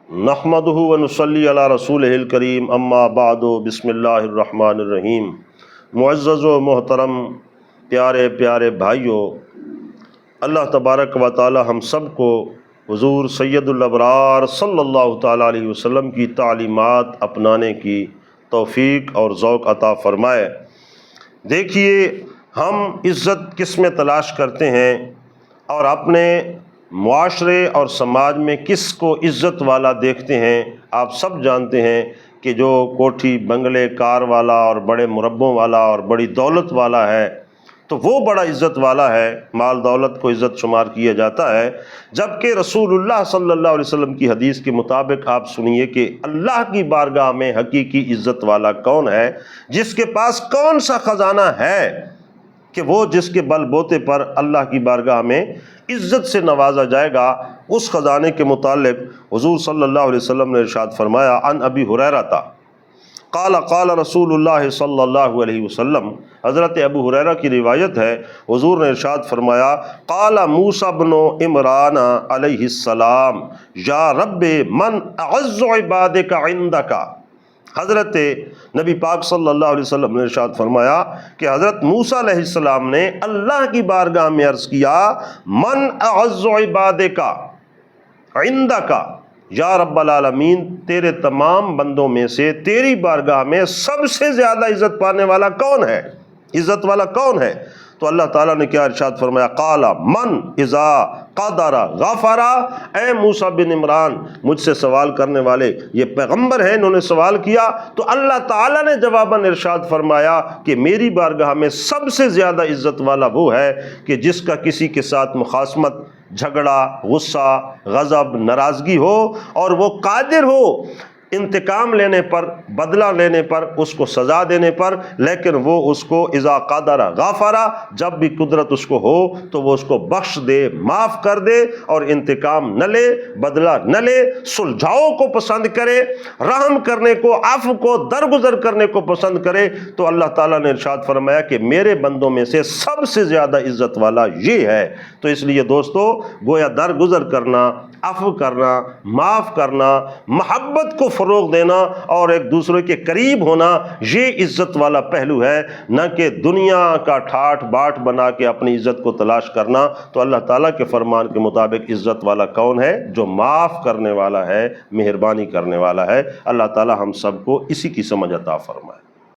نحمدہ ونصلی علی رسولہ الکریم اما بعد بسم اللہ الرحمن الرحیم۔ معزز و محترم پیارے پیارے بھائیوں، اللہ تبارک و تعالی ہم سب کو حضور سید الابرار صلی اللہ تعالیٰ علیہ وسلم کی تعلیمات اپنانے کی توفیق اور ذوق عطا فرمائے۔ دیکھیے، ہم عزت کس میں تلاش کرتے ہیں اور اپنے معاشرے اور سماج میں کس کو عزت والا دیکھتے ہیں۔ آپ سب جانتے ہیں کہ جو کوٹھی بنگلے کار والا اور بڑے مربوں والا اور بڑی دولت والا ہے تو وہ بڑا عزت والا ہے، مال دولت کو عزت شمار کیا جاتا ہے، جبکہ رسول اللہ صلی اللہ علیہ وسلم کی حدیث کے مطابق آپ سنیے کہ اللہ کی بارگاہ میں حقیقی عزت والا کون ہے، جس کے پاس کون سا خزانہ ہے کہ وہ جس کے بل بوتے پر اللہ کی بارگاہ میں عزت سے نوازا جائے گا۔ اس خزانے کے متعلق حضور صلی اللہ علیہ وسلم نے ارشاد فرمایا، عن ابی ہریرہ قال قال رسول اللہ صلی اللہ علیہ وسلم، حضرت ابو ہریرہ کی روایت ہے، حضور نے ارشاد فرمایا، قال موسیٰ بن عمران علیہ السلام یا رب من اعز عبادک عندک۔ حضرت نبی پاک صلی اللہ علیہ وسلم نے ارشاد فرمایا کہ حضرت موسیٰ علیہ السلام نے اللہ کی بارگاہ میں عرض کیا، من اعز عبادک عندک، یا رب العالمین، تیرے تمام بندوں میں سے تیری بارگاہ میں سب سے زیادہ عزت پانے والا کون ہے، عزت والا کون ہے؟ تو اللہ تعالیٰ نے کیا ارشاد فرمایا، قال من اذا قدر غفر۔ اے موسیٰ بن عمران، مجھ سے سوال کرنے والے یہ پیغمبر ہیں، انہوں نے سوال کیا تو اللہ تعالیٰ نے جواباً ارشاد فرمایا کہ میری بارگاہ میں سب سے زیادہ عزت والا وہ ہے کہ جس کا کسی کے ساتھ مخاصمت، جھگڑا، غصہ، غضب، ناراضگی ہو اور وہ قادر ہو انتقام لینے پر، بدلہ لینے پر، اس کو سزا دینے پر، لیکن وہ اس کو اذا قدر غفر، جب بھی قدرت اس کو ہو تو وہ اس کو بخش دے، معاف کر دے اور انتقام نہ لے، بدلہ نہ لے، سلجھاؤ کو پسند کرے، رحم کرنے کو، عفو کو، درگزر کرنے کو پسند کرے۔ تو اللہ تعالیٰ نے ارشاد فرمایا کہ میرے بندوں میں سے سب سے زیادہ عزت والا یہ ہے۔ تو اس لیے دوستو، گویا درگزر کرنا، عفو کرنا، معاف کرنا، محبت کو فروغ دینا اور ایک دوسرے کے قریب ہونا، یہ عزت والا پہلو ہے، نہ کہ دنیا کا ٹھاٹ باٹ بنا کے اپنی عزت کو تلاش کرنا۔ تو اللہ تعالیٰ کے فرمان کے مطابق عزت والا کون ہے؟ جو معاف کرنے والا ہے، مہربانی کرنے والا ہے۔ اللہ تعالیٰ ہم سب کو اسی کی سمجھ عطا فرمائے۔